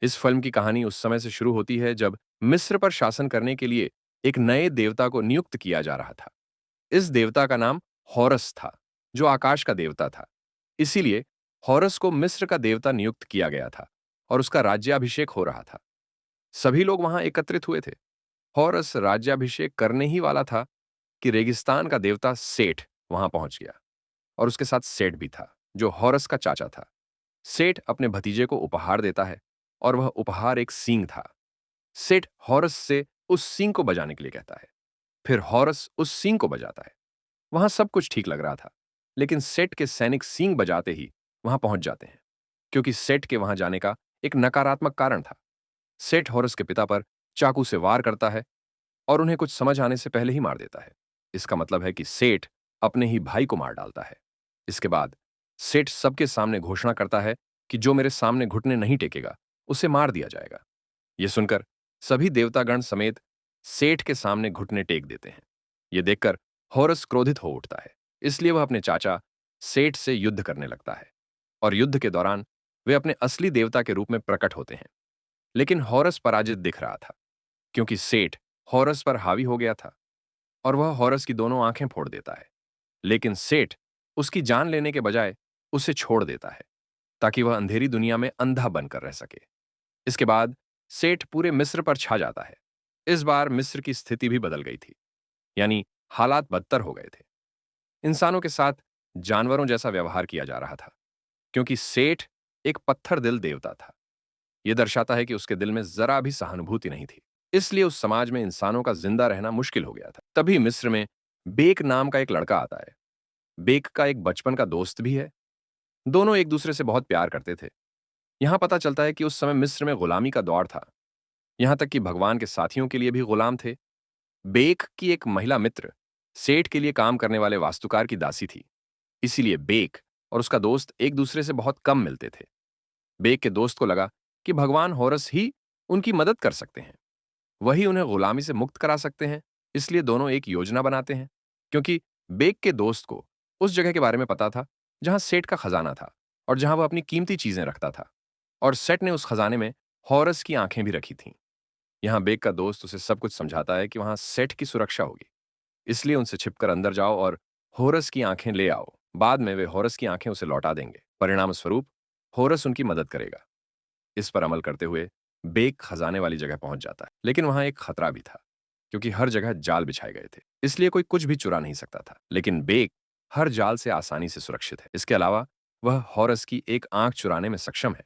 इस फिल्म की कहानी उस समय से शुरू होती है जब मिस्र पर शासन करने के लिए एक नए देवता को नियुक्त किया जा रहा था। इस देवता का नाम हॉरस था, जो आकाश का देवता था। इसीलिए हॉरस को मिस्र का देवता नियुक्त किया गया था और उसका राज्याभिषेक हो रहा था। सभी लोग वहां एकत्रित हुए थे। हॉरस राज्याभिषेक करने ही वाला था कि रेगिस्तान का देवता सेठ वहां पहुंच गया और उसके साथ सेठ भी था, जो हॉरस का चाचा था। सेठ अपने भतीजे को उपहार देता है और वह उपहार एक सींग था। सेठ हॉरस से उस सींग को बजाने के लिए कहता है। फिर हॉरस उस सींग को बजाता है। वहां सब कुछ ठीक लग रहा था, लेकिन सेठ के सैनिक सींग बजाते ही वहां पहुंच जाते हैं, क्योंकि सेठ के वहां जाने का एक नकारात्मक कारण था। सेठ हॉरस के पिता पर चाकू से वार करता है और उन्हें कुछ समझ आने से पहले ही मार देता है। इसका मतलब है कि सेठ अपने ही भाई को मार डालता है। इसके बाद सेठ सबके सामने घोषणा करता है कि जो मेरे सामने घुटने नहीं टेकेगा, उसे मार दिया जाएगा। यह सुनकर सभी देवतागण समेत सेठ के सामने घुटने टेक देते हैं। यह देखकर हॉरस क्रोधित हो उठता है, इसलिए वह अपने चाचा सेठ से युद्ध करने लगता है और युद्ध के दौरान वे अपने असली देवता के रूप में प्रकट होते हैं। लेकिन हॉरस पराजित दिख रहा था, क्योंकि सेठ हॉरस पर हावी हो गया था और वह हॉरस की दोनों आंखें फोड़ देता है। लेकिन सेठ उसकी जान लेने के बजाय उसे छोड़ देता है, ताकि वह अंधेरी दुनिया में अंधा बनकर रह सके। इसके बाद सेठ पूरे मिस्र पर छा जाता है। इस बार मिस्र की स्थिति भी बदल गई थी, यानी हालात बदतर हो गए थे। इंसानों के साथ जानवरों जैसा व्यवहार किया जा रहा था, क्योंकि सेठ एक पत्थर दिल देवता था। यह दर्शाता है कि उसके दिल में जरा भी सहानुभूति नहीं थी। इसलिए उस समाज में इंसानों का जिंदा रहना मुश्किल हो गया था। तभी मिस्र में बेक नाम का एक लड़का आता है। बेक का एक बचपन का दोस्त भी है। दोनों एक दूसरे से बहुत प्यार करते थे। यहां पता चलता है कि उस समय मिस्र में गुलामी का दौर था। यहां तक कि भगवान के साथियों के लिए भी गुलाम थे। बेक की एक महिला मित्र सेठ के लिए काम करने वाले वास्तुकार की दासी थी। इसीलिए बेक और उसका दोस्त एक दूसरे से बहुत कम मिलते थे। बेक के दोस्त को लगा कि भगवान होरस ही उनकी मदद कर सकते हैं, वही उन्हें गुलामी से मुक्त करा सकते हैं। इसलिए दोनों एक योजना बनाते हैं, क्योंकि बेक के दोस्त को उस जगह के बारे में पता था जहां सेठ का खजाना था और जहां वह अपनी कीमती चीजें रखता था। और सेठ ने उस खजाने में हॉरस की आंखें भी रखी थीं। यहां बेक का दोस्त उसे सब कुछ समझाता है कि वहां सेठ की सुरक्षा होगी, इसलिए उनसे छिपकर अंदर जाओ और होरस की आंखें ले आओ। बाद में वे होरस की आंखें उसे लौटा देंगे। परिणाम स्वरूप होरस उनकी मदद करेगा। इस पर अमल करते हुए बेक खजाने वाली जगह पहुंच जाता है, लेकिन वहां एक खतरा भी था, क्योंकि हर जगह जाल बिछाए गए थे, इसलिए कोई कुछ भी चुरा नहीं सकता था। लेकिन बेक हर जाल से आसानी से सुरक्षित है। इसके अलावा वह हॉरस की एक आंख चुराने में सक्षम है।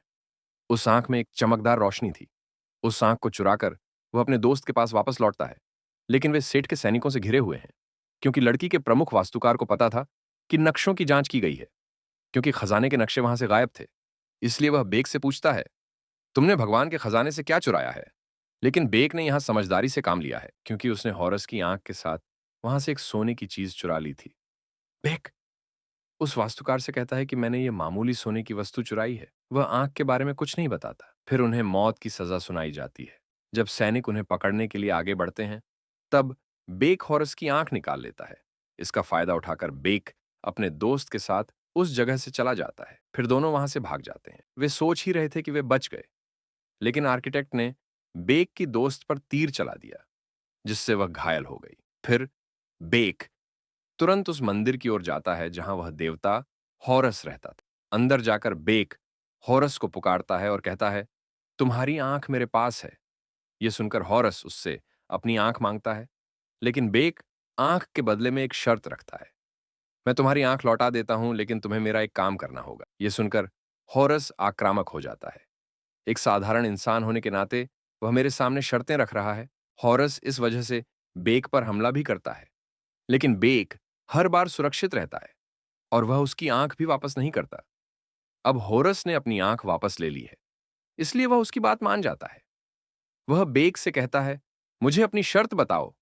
उस आंख में एक चमकदार रोशनी थी। उस आंख को चुराकर वह अपने दोस्त के पास वापस लौटता है, लेकिन वे सेठ के सैनिकों से घिरे हुए हैं, क्योंकि लड़की के प्रमुख वास्तुकार को पता था कि नक्शों की जांच की गई है, क्योंकि खजाने के नक्शे वहां से गायब थे। इसलिए वह बेक से पूछता है, तुमने भगवान के खजाने से क्या चुराया है? लेकिन बेक ने यहां समझदारी से काम लिया है, क्योंकि उसने हॉरस की आंख के साथ वहां से एक सोने की चीज चुरा ली थी। बेक उस वास्तुकार से कहता है कि मैंने ये मामूली सोने की वस्तु चुराई है। वह आंख के बारे में कुछ नहीं बताता। फिर उन्हें मौत की सजा सुनाई जाती है। जब सैनिक उन्हें पकड़ने के लिए आगे बढ़ते हैं, तब बेक हॉरस की आंख निकाल लेता है। इसका फायदा उठाकर बेक अपने दोस्त के साथ उस जगह से चला जाता है। फिर दोनों वहां से भाग जाते हैं। वे सोच ही रहे थे कि वे बच गए, लेकिन आर्किटेक्ट ने बेक की दोस्त पर तीर चला दिया, जिससे वह घायल हो गई। फिर बेक तुरंत उस मंदिर की ओर जाता है जहां वह देवता हॉरस रहता था। अंदर जाकर बेक हॉरस को पुकारता है और कहता है, तुम्हारी आंख मेरे पास है। यह सुनकर हॉरस उससे अपनी आंख मांगता है, लेकिन बेक आंख के बदले में एक शर्त रखता है। मैं तुम्हारी आंख लौटा देता हूं, लेकिन तुम्हें मेरा एक काम करना होगा। यह सुनकर हॉरस आक्रामक हो जाता है। एक साधारण इंसान होने के नाते वह मेरे सामने शर्तें रख रहा है। हॉरस इस वजह से बेक पर हमला भी करता है, लेकिन बेक हर बार सुरक्षित रहता है और वह उसकी आंख भी वापस नहीं करता। अब होरस ने अपनी आंख वापस ले ली है, इसलिए वह उसकी बात मान जाता है। वह बेक से कहता है, मुझे अपनी शर्त बताओ।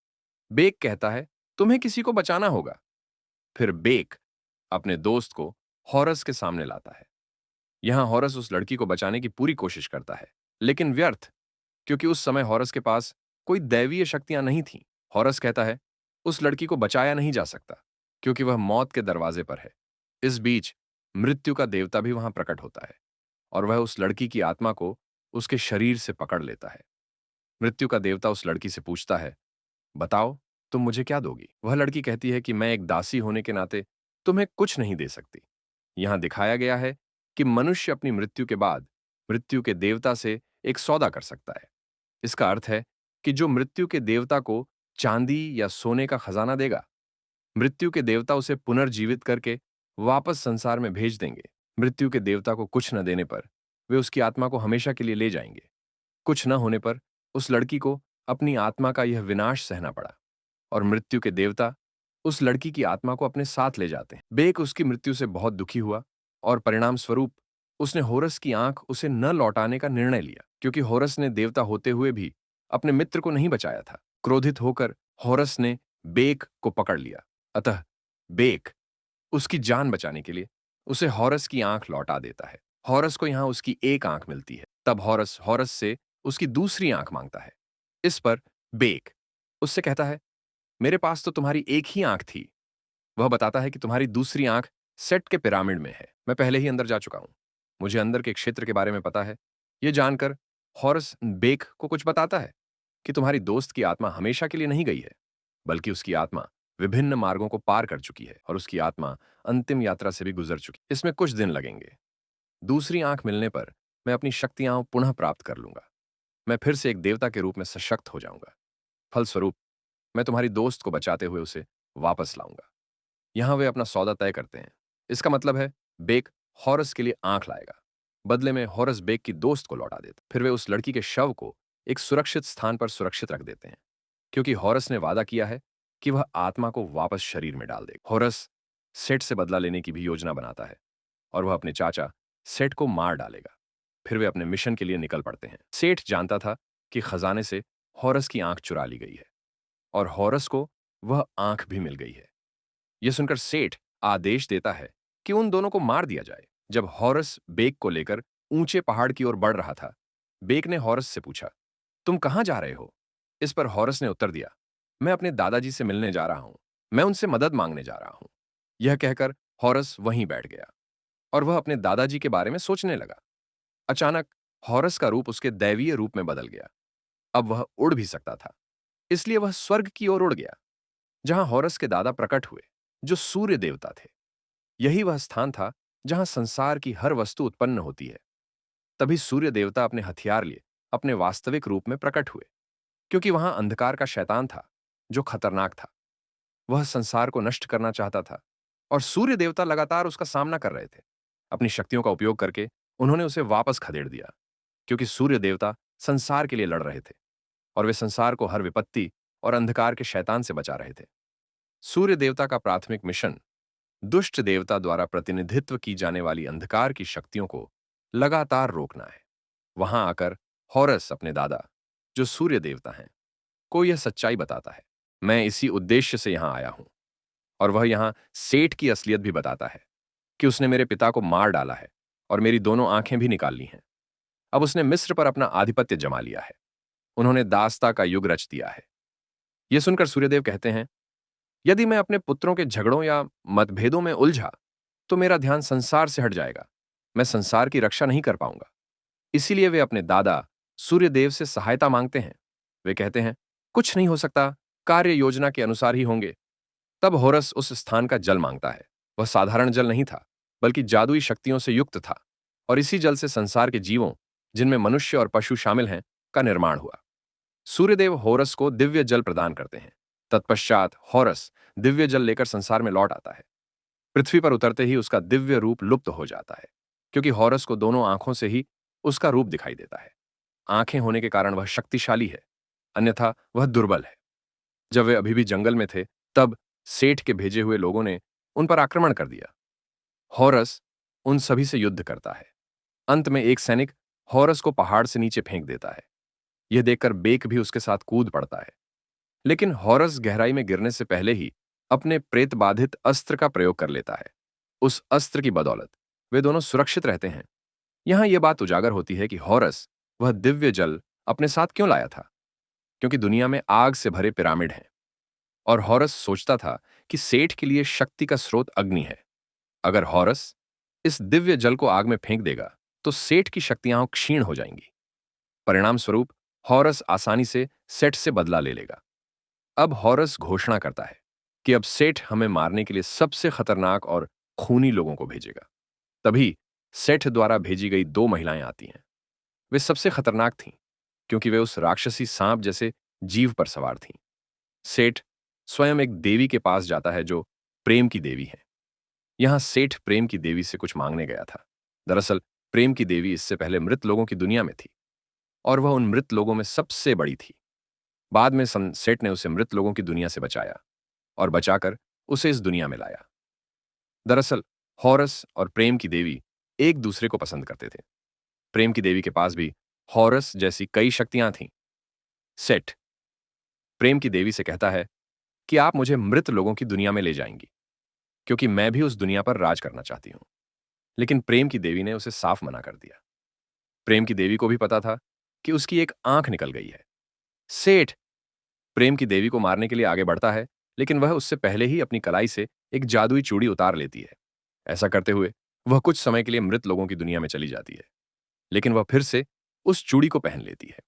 बेक कहता है, तुम्हें किसी को बचाना होगा। फिर बेक अपने दोस्त को हॉरस के सामने लाता है। यहां हॉरस उस लड़की को बचाने की पूरी कोशिश करता है, लेकिन व्यर्थ, क्योंकि उस समय हॉरस के पास कोई दैवीय शक्तियां नहीं थीं। हॉरस कहता है, उस लड़की को बचाया नहीं जा सकता, क्योंकि वह मौत के दरवाजे पर है। इस बीच मृत्यु का देवता भी वहां प्रकट होता है और वह उस लड़की की आत्मा को उसके शरीर से पकड़ लेता है। मृत्यु का देवता उस लड़की से पूछता है, बताओ, तुम मुझे क्या दोगी? वह लड़की कहती है कि मैं एक दासी होने के नाते तुम्हें कुछ नहीं दे सकती। यहां दिखाया गया है कि मनुष्य अपनी मृत्यु के बाद मृत्यु के देवता से एक सौदा कर सकता है। इसका अर्थ है कि जो मृत्यु के देवता को चांदी या सोने का खजाना देगा, मृत्यु के देवता उसे पुनर्जीवित करके वापस संसार में भेज देंगे। मृत्यु के देवता को कुछ न देने पर वे उसकी आत्मा को हमेशा के लिए ले जाएंगे। कुछ न होने पर उस लड़की को अपनी आत्मा का यह विनाश सहना पड़ा और मृत्यु के देवता उस लड़की की आत्मा को अपने साथ ले जाते हैं। बेक उसकी मृत्यु से बहुत दुखी हुआ और परिणाम स्वरूप उसने होरस की आंख उसे न लौटाने का निर्णय लिया, क्योंकि होरस ने देवता होते हुए भी अपने मित्र को नहीं बचाया था। क्रोधित होकर होरस ने बेक को पकड़ लिया। अतः बेक उसकी जान बचाने के लिए उसे हॉरस की आंख लौटा देता है। हॉरस को यहां उसकी एक आंख मिलती है। तब हॉरस हॉरस से उसकी दूसरी आंख मांगता है। इस पर बेक उससे कहता है, मेरे पास तो तुम्हारी एक ही आंख थी। वह बताता है कि तुम्हारी दूसरी आंख सेट के पिरामिड में है। मैं पहले ही अंदर जा चुका हूं। मुझे अंदर के क्षेत्र के बारे में पता है। यह जानकर हॉरस बेक को कुछ बताता है कि तुम्हारी दोस्त की आत्मा हमेशा के लिए नहीं गई है, बल्कि उसकी आत्मा विभिन्न मार्गों को पार कर चुकी है और उसकी आत्मा अंतिम यात्रा से भी गुजर चुकी। इसमें कुछ दिन लगेंगे। दूसरी आंख मिलने पर मैं अपनी शक्तियां पुनः प्राप्त कर लूंगा। मैं फिर से एक देवता के रूप में सशक्त हो जाऊंगा। फलस्वरूप मैं तुम्हारी दोस्त को बचाते हुए उसे वापस लाऊंगा। यहां वे अपना सौदा तय करते हैं। इसका मतलब है बेक हॉरस के लिए आंख लाएगा। बदले में हॉरस बेक की दोस्त को लौटा देता। फिर वे उस लड़की के शव को एक सुरक्षित स्थान पर सुरक्षित रख देते हैं, क्योंकि हॉरस ने वादा किया है कि वह आत्मा को वापस शरीर में डाल देगा। हॉरस सेट से बदला लेने की भी योजना बनाता है और वह अपने चाचा सेट को मार डालेगा। फिर वे अपने मिशन के लिए निकल पड़ते हैं। सेठ जानता था कि खजाने से हॉरस की आंख चुरा ली गई है और हॉरस को वह आंख भी मिल गई है। यह सुनकर सेठ आदेश देता है कि उन दोनों को मार दिया जाए। जब हॉरस बेक को लेकर ऊंचे पहाड़ की ओर बढ़ रहा था, बेक ने हॉरस से पूछा, तुम कहां जा रहे हो? इस पर हॉरस ने उत्तर दिया, मैं अपने दादाजी से मिलने जा रहा हूं। मैं उनसे मदद मांगने जा रहा हूं। यह कहकर हॉरस वहीं बैठ गया और वह अपने दादाजी के बारे में सोचने लगा। अचानक हॉरस का रूप उसके दैवीय रूप में बदल गया। अब वह उड़ भी सकता था, इसलिए वह स्वर्ग की ओर उड़ गया, जहां हॉरस के दादा प्रकट हुए, जो सूर्य देवता थे। यही वह स्थान था जहां संसार की हर वस्तु उत्पन्न होती है। तभी सूर्य देवता अपने हथियार लिए अपने वास्तविक रूप में प्रकट हुए, क्योंकि वहां अंधकार का शैतान था, जो खतरनाक था। वह संसार को नष्ट करना चाहता था और सूर्य देवता लगातार उसका सामना कर रहे थे। अपनी शक्तियों का उपयोग करके उन्होंने उसे वापस खदेड़ दिया, क्योंकि सूर्य देवता संसार के लिए लड़ रहे थे और वे संसार को हर विपत्ति और अंधकार के शैतान से बचा रहे थे। सूर्य देवता का प्राथमिक मिशन दुष्ट देवता द्वारा प्रतिनिधित्व की जाने वाली अंधकार की शक्तियों को लगातार रोकना है। वहां आकर हॉरस अपने दादा, जो सूर्य देवता हैं, को यह सच्चाई बताता है। मैं इसी उद्देश्य से यहां आया हूं। और वह यहां सेठ की असलियत भी बताता है कि उसने मेरे पिता को मार डाला है और मेरी दोनों आंखें भी निकाल ली हैं। अब उसने मिस्र पर अपना आधिपत्य जमा लिया है। उन्होंने दासता का युग रच दिया है। यह सुनकर सूर्यदेव कहते हैं, यदि मैं अपने पुत्रों के झगड़ों या मतभेदों में उलझा तो मेरा ध्यान संसार से हट जाएगा। मैं संसार की रक्षा नहीं कर पाऊंगा। इसीलिए वे अपने दादा सूर्यदेव से सहायता मांगते हैं। वे कहते हैं, कुछ नहीं हो सकता, कार्य योजना के अनुसार ही होंगे। तब होरस उस स्थान का जल मांगता है। वह साधारण जल नहीं था, बल्कि जादुई शक्तियों से युक्त था और इसी जल से संसार के जीवों, जिनमें मनुष्य और पशु शामिल हैं, का निर्माण हुआ। सूर्यदेव होरस को दिव्य जल प्रदान करते हैं। तत्पश्चात होरस दिव्य जल लेकर संसार में लौट आता है। पृथ्वी पर उतरते ही उसका दिव्य रूप लुप्त हो जाता है, क्योंकि होरस को दोनों आंखों से ही उसका रूप दिखाई देता है। आंखें होने के कारण वह शक्तिशाली है, अन्यथा वह दुर्बल है। जब वे अभी भी जंगल में थे, तब सेठ के भेजे हुए लोगों ने उन पर आक्रमण कर दिया। हॉरस उन सभी से युद्ध करता है। अंत में एक सैनिक हॉरस को पहाड़ से नीचे फेंक देता है। यह देखकर बेक भी उसके साथ कूद पड़ता है, लेकिन हॉरस गहराई में गिरने से पहले ही अपने प्रेत बाधित अस्त्र का प्रयोग कर लेता है। उस अस्त्र की बदौलत वे दोनों सुरक्षित रहते हैं। यहां यह बात उजागर होती है कि हॉरस वह दिव्य जल अपने साथ क्यों लाया था, क्योंकि दुनिया में आग से भरे पिरामिड हैं और हॉरस सोचता था कि सेठ के लिए शक्ति का स्रोत अग्नि है। अगर हॉरस इस दिव्य जल को आग में फेंक देगा तो सेठ की शक्तियां क्षीण हो जाएंगी। परिणाम स्वरूप हॉरस आसानी से सेठ से बदला ले लेगा। अब हॉरस घोषणा करता है कि अब सेठ हमें मारने के लिए सबसे खतरनाक और खूनी लोगों को भेजेगा। तभी सेठ द्वारा भेजी गई दो महिलाएं आती हैं। वे सबसे खतरनाक थीं, क्योंकि वे उस राक्षसी सांप जैसे जीव पर सवार थीं। सेठ स्वयं एक देवी के पास जाता है जो प्रेम की देवी है। यहां सेठ प्रेम की देवी से कुछ मांगने गया था। दरअसल प्रेम की देवी इससे पहले मृत लोगों की दुनिया में थी और वह उन मृत लोगों में सबसे बड़ी थी। बाद में सेठ ने उसे मृत लोगों की दुनिया से बचाया और बचाकर उसे इस दुनिया में लाया। दरअसल हॉरस और प्रेम की देवी एक दूसरे को पसंद करते थे। प्रेम की देवी के पास भी हॉरस जैसी कई शक्तियां थीं। सेठ प्रेम की देवी से कहता है कि आप मुझे मृत लोगों की दुनिया में ले जाएंगी, क्योंकि मैं भी उस दुनिया पर राज करना चाहती हूं। लेकिन प्रेम की देवी ने उसे साफ मना कर दिया। प्रेम की देवी को भी पता था कि उसकी एक आंख निकल गई है। सेठ प्रेम की देवी को मारने के लिए आगे बढ़ता है, लेकिन वह उससे पहले ही अपनी कलाई से एक जादुई चूड़ी उतार लेती है। ऐसा करते हुए वह कुछ समय के लिए मृत लोगों की दुनिया में चली जाती है, लेकिन वह फिर से उस चूड़ी को पहन लेती है।